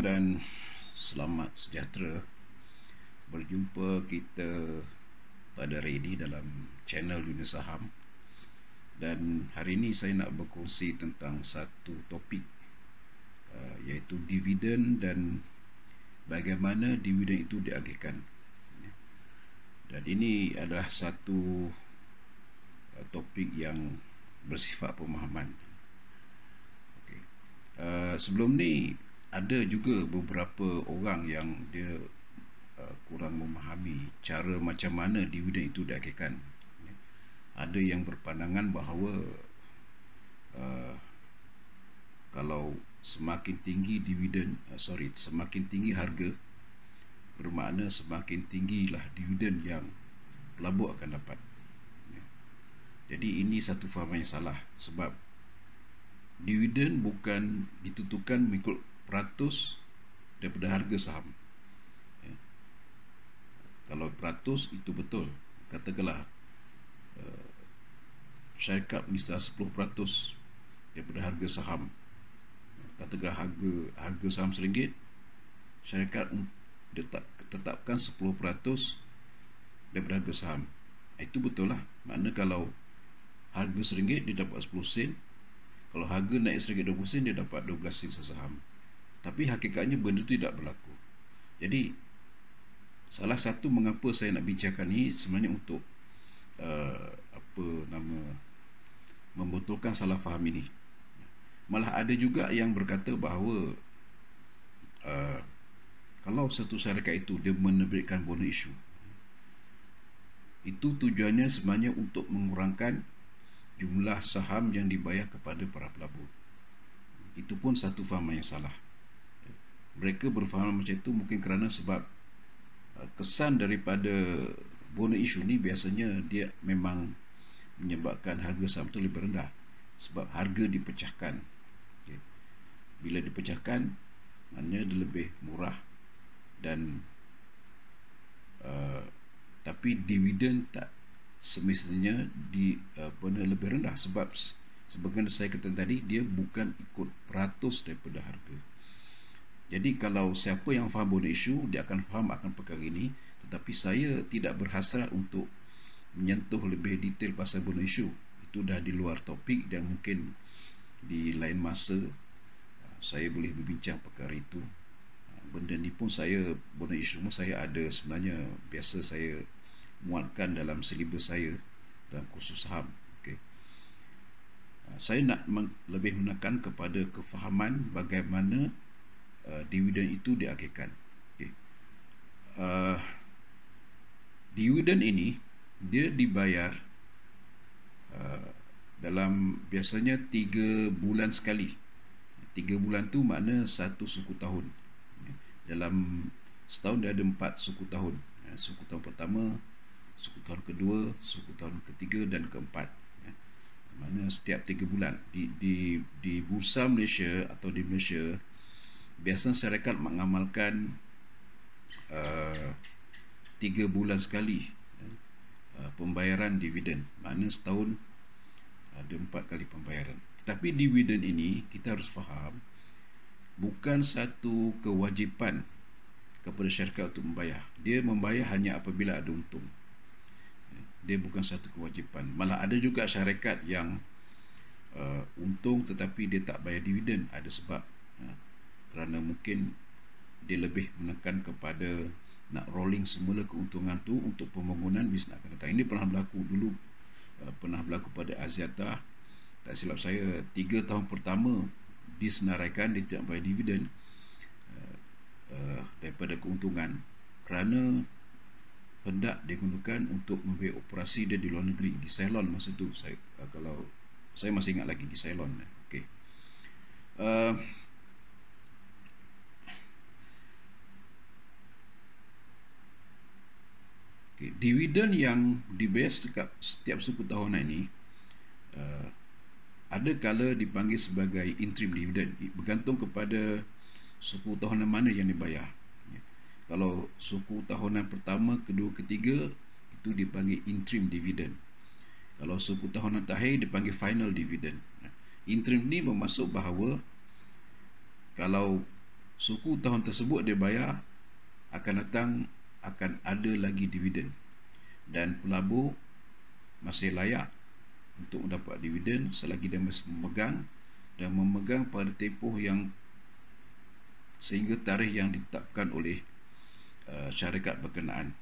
dan selamat sejahtera. Berjumpa kita pada hari ini dalam channel Dunia Saham. Dan hari ini saya nak berkongsi tentang satu topik, iaitu dividen dan bagaimana dividen itu diagihkan. Dan ini adalah satu topik yang bersifat pemahaman. Sebelum ni ada juga beberapa orang yang dia kurang memahami cara macam mana dividen itu diagihkan. Ada yang berpandangan bahawa kalau semakin tinggi dividen, semakin tinggi harga, bermakna semakin tinggilah dividen yang pelabur akan dapat. Jadi ini satu fahaman yang salah, sebab dividen bukan ditentukan mengikut peratus daripada harga saham. Kalau peratus itu betul, katakanlah syarikat misal 10% daripada harga saham. Katakanlah harga saham RM1, syarikat tetapkan 10% daripada harga saham. Itu betul lah. Makna kalau harga RM1 dia dapat 10 sen, kalau harga naik RM1.20 dia dapat 12 sen sesaham. Tapi hakikatnya benda itu tidak berlaku. Jadi salah satu mengapa saya nak bincangkan ni sebenarnya untuk membetulkan salah faham ini. Malah ada juga yang berkata bahawa kalau satu syarikat itu dia menerbitkan bonus issue, itu tujuannya sebenarnya untuk mengurangkan jumlah saham yang dibayar kepada para pelabur. Itu pun satu fahaman yang salah. Mereka berfaham macam itu mungkin kerana sebab kesan daripada bonus issue ni biasanya dia memang menyebabkan harga saham itu lebih rendah, sebab harga dipecahkan. Bila dipecahkan, maknanya dia lebih murah. Dan tapi dividen tak semestinya lebih rendah, sebab sebagaimana saya kata tadi, dia bukan ikut peratus daripada harga. Jadi kalau siapa yang faham bonus issue, dia akan faham akan perkara ini. Tetapi saya tidak berhasrat untuk menyentuh lebih detail pasal bonus issue. Itu dah di luar topik, dan mungkin di lain masa saya boleh berbincang perkara itu. Benda ni pun bonus issue pun saya ada sebenarnya, biasa saya muatkan dalam silibus saya dalam kursus saham. Saya nak lebih menekan kepada kefahaman bagaimana dividen itu diagihkan. Dividen ini dia dibayar dalam biasanya 3 bulan sekali. 3 bulan tu makna satu suku tahun. Dalam setahun dia ada 4 suku tahun. Suku tahun pertama, suku tahun kedua, suku tahun ketiga dan keempat. Makna setiap 3 bulan di bursa Malaysia atau di Malaysia, biasanya syarikat mengamalkan 3 bulan sekali pembayaran dividen. Maknanya setahun ada 4 kali pembayaran. Tapi dividen ini kita harus faham, bukan satu kewajipan kepada syarikat untuk membayar. Dia membayar hanya apabila ada untung. Dia bukan satu kewajipan. Malah ada juga syarikat yang untung tetapi dia tak bayar dividen. Ada sebab, kerana mungkin dia lebih menekan kepada nak rolling semula keuntungan tu untuk pembangunan bisnes akan datang. Ini pernah berlaku dulu, pernah berlaku pada Axiata. Tak silap saya, 3 tahun pertama disenaraikan dia tidak bayar dividen daripada keuntungan, kerana hendak digunakan untuk membiayai operasi dia di luar negeri, di Ceylon masa tu. Kalau saya masih ingat lagi, di Ceylon. Dividen yang dibayar setiap suku tahunan ini ada kala dipanggil sebagai interim dividend, bergantung kepada suku tahunan mana yang dibayar. Kalau suku tahunan pertama, kedua, ketiga, itu dipanggil interim dividend. Kalau suku tahunan terakhir dipanggil final dividend. Interim ni bermaksud bahawa kalau suku tahun tersebut dia bayar, akan datang akan ada lagi dividen, dan pelabur masih layak untuk mendapat dividen selagi dia masih memegang, dan memegang pada tempoh yang sehingga tarikh yang ditetapkan oleh syarikat berkenaan.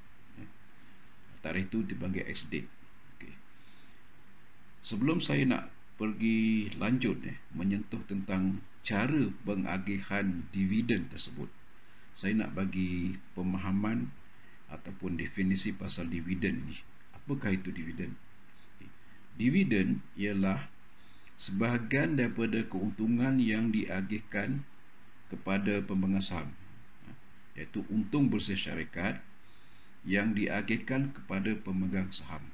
Tarikh itu dipanggil ex-date. Okay. Sebelum saya nak pergi lanjut menyentuh tentang cara pengagihan dividen tersebut, saya nak bagi pemahaman ataupun definisi pasal dividen ni. Apakah itu dividen? Dividen ialah sebahagian daripada keuntungan yang diagihkan kepada pemegang saham, iaitu untung bersih syarikat yang diagihkan kepada pemegang saham.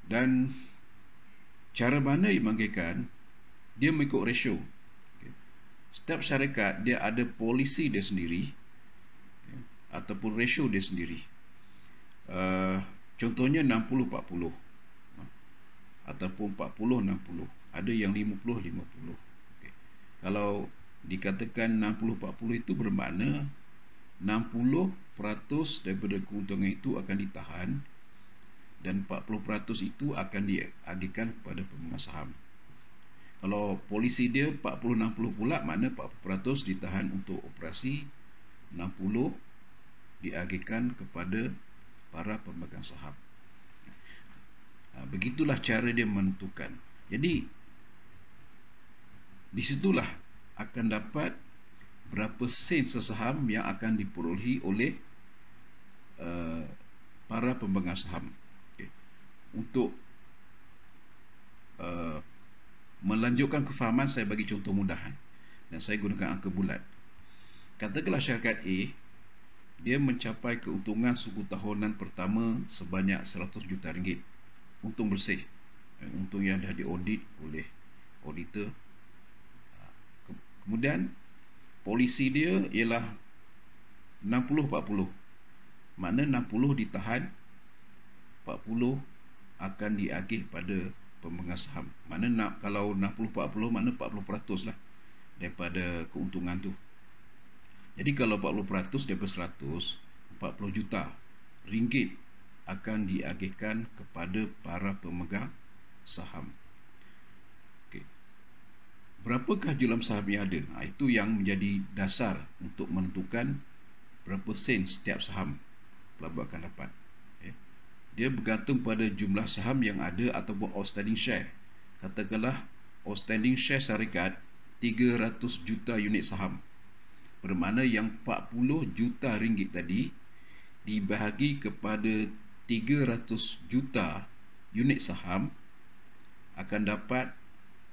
Dan cara mana diagihkan, dia mengikut ratio. Setiap syarikat dia ada polisi dia sendiri ataupun ratio dia sendiri. Contohnya 60-40 ataupun 40-60, ada yang 50-50. Kalau dikatakan 60-40 itu bermakna 60% daripada keuntungan itu akan ditahan dan 40% itu akan diagihkan kepada pemegang saham. Kalau polisi dia 40-60 pula, makna 40% ditahan untuk operasi, 60 diagihkan kepada para pemegang saham. Begitulah cara dia menentukan. Jadi disitulah akan dapat berapa sen sesaham yang akan diperolehi oleh para pemegang saham. Untuk melanjutkan kefahaman, saya bagi contoh mudah dan saya gunakan angka bulat. Katakanlah syarikat A, dia mencapai keuntungan suku tahunan pertama sebanyak 100 juta ringgit, untung bersih, untung yang dah diaudit oleh auditor. Kemudian polisi dia ialah 60-40, makna 60 ditahan, 40 akan diagih pada pemegang saham. Makna kalau 60-40, makna 40% lah daripada keuntungan tu. Jadi kalau 40% daripada 100, 40 juta ringgit akan diagihkan kepada para pemegang saham. Berapakah jumlah saham yang ada? Itu yang menjadi dasar untuk menentukan berapa sen setiap saham pelabur akan dapat. Dia bergantung pada jumlah saham yang ada ataupun outstanding share. Katakanlah outstanding share syarikat 300 juta unit saham, bermakna yang 40 juta ringgit tadi dibahagi kepada 300 juta unit saham akan dapat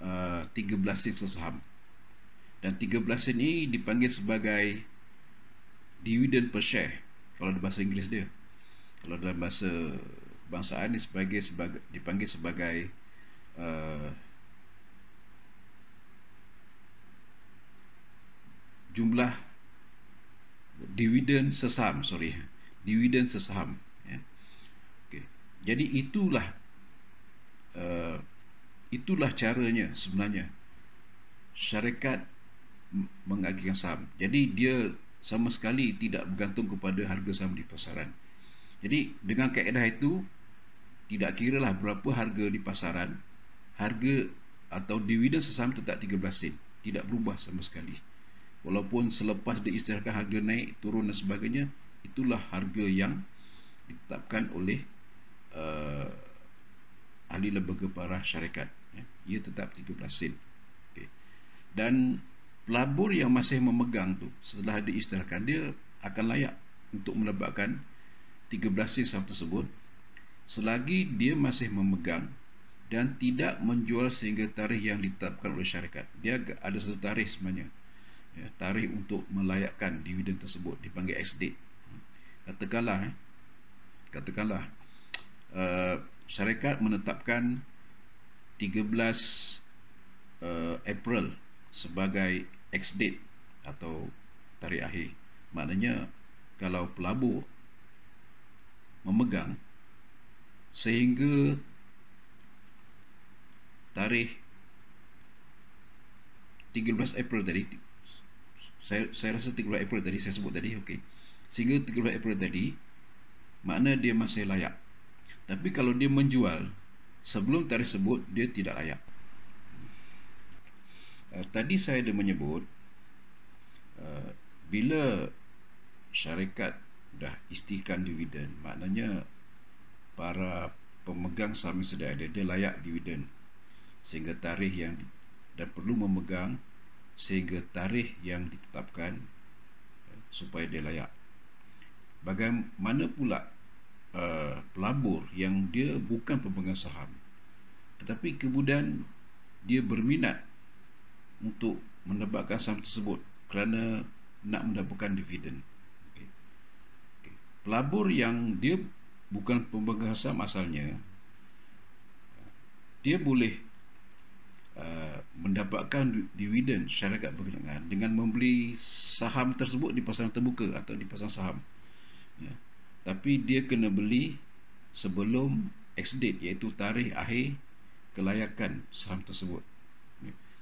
13 sen sesaham. Dan 13 sen ini dipanggil sebagai dividend per share kalau dalam bahasa Inggeris dia. Kalau dalam bahasa bangsaan dipanggil sebagai jumlah dividen sesaham, dividen sesaham. Okay. Jadi itulah caranya sebenarnya syarikat mengagihkan saham. Jadi dia sama sekali tidak bergantung kepada harga saham di pasaran. Jadi dengan kaedah itu, tidak kiralah berapa harga di pasaran, harga atau dividen sesaham tetap 13 sen, tidak berubah sama sekali. Walaupun selepas diistilahkan harga naik, turun dan sebagainya, itulah harga yang ditetapkan oleh ahli lembaga parah syarikat. Ia tetap 13 sen. Okay. Dan pelabur yang masih memegang tu, setelah diistilahkan, dia akan layak untuk mendapatkan 13 sen saham tersebut selagi dia masih memegang dan tidak menjual sehingga tarikh yang ditetapkan oleh syarikat. Dia ada satu tarikh sebenarnya, tarikh untuk melayakkan dividen tersebut, dipanggil ex-date. Katakanlah syarikat menetapkan 13 April sebagai ex-date atau tarikh akhir. Maknanya kalau pelabur memegang sehingga tarikh 13 April tadi, saya rasa 13 April tadi saya sebut tadi, okey. Sehingga 13 April tadi, makna dia masih layak. Tapi kalau dia menjual sebelum tarikh sebut, dia tidak layak. Tadi saya ada menyebut bila syarikat dah isytiharkan dividen, maknanya para pemegang saham yang sedia ada, dia layak dividen sehingga tarikh yang dan perlu memegang sehingga tarikh yang ditetapkan supaya dia layak. Bagaimana pula pelabur yang dia bukan pemegang saham tetapi kemudian dia berminat untuk mendapatkan saham tersebut kerana nak mendapatkan dividen. Okay. Pelabur yang dia bukan pemegang saham asalnya, dia boleh mendapatkan dividen syarikat berkenaan dengan membeli saham tersebut di pasaran terbuka atau di pasaran saham, ya. Tapi dia kena beli sebelum ex-date, iaitu tarikh akhir kelayakan saham tersebut.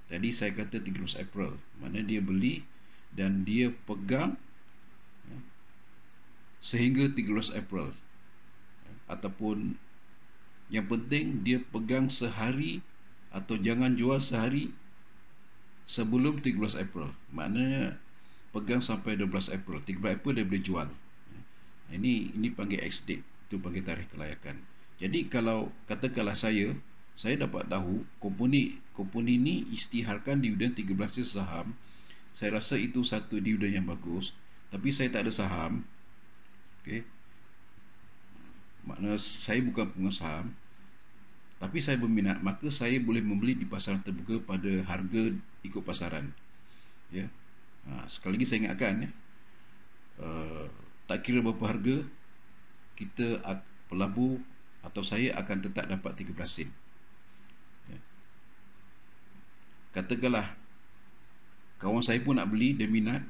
Tadi saya kata 13 April, mana dia beli dan dia pegang sehingga 13 April, ataupun yang penting dia pegang sehari atau jangan jual sehari sebelum 13 April. Maknanya pegang sampai 12 April. 13 April dia boleh jual. Ini panggil ex-date, itu panggil tarikh kelayakan. Jadi kalau katakanlah saya dapat tahu company ini isytiharkan dividen 13 saham, saya rasa itu satu dividen yang bagus, tapi saya tak ada saham. Okey. Maknanya saya bukan pemegang saham, tapi saya berminat, maka saya boleh membeli di pasaran terbuka pada harga ikut pasaran. Ya. Sekali lagi saya ingatkan, ya. Tak kira berapa harga, kita pelabur atau saya akan tetap dapat 13 sen. Ya. Katakanlah kawan saya pun nak beli, dia minat,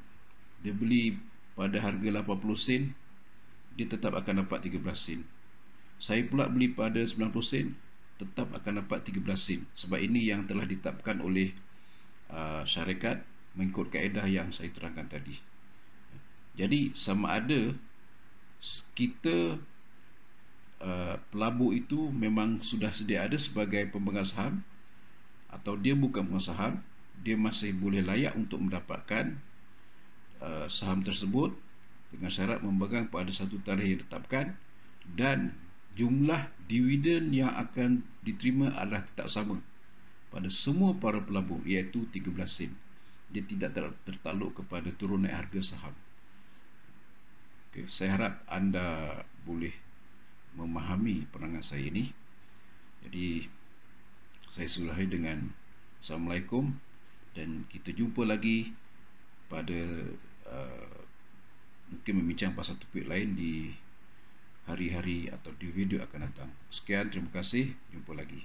dia beli pada harga 80 sen, dia tetap akan dapat 13 sen. Saya pula beli pada 90 sen, tetap akan dapat 13 sen. Sebab ini yang telah ditetapkan oleh syarikat mengikut kaedah yang saya terangkan tadi. Jadi sama ada kita pelabur itu memang sudah sedia ada sebagai pemegang saham atau dia bukan pemegang saham, dia masih boleh layak untuk mendapatkan saham tersebut dengan syarat memegang pada satu tarikh yang ditetapkan, dan jumlah dividen yang akan diterima adalah tetap sama pada semua para pelabur, iaitu 13 sen. Dia tidak tertakluk kepada turun naik harga saham. Okay, saya harap anda boleh memahami penerangan saya ini. Jadi saya sudahi dengan Assalamualaikum, dan kita jumpa lagi pada mungkin membincang pasal topik lain di hari-hari atau di video akan datang. Sekian, terima kasih, jumpa lagi.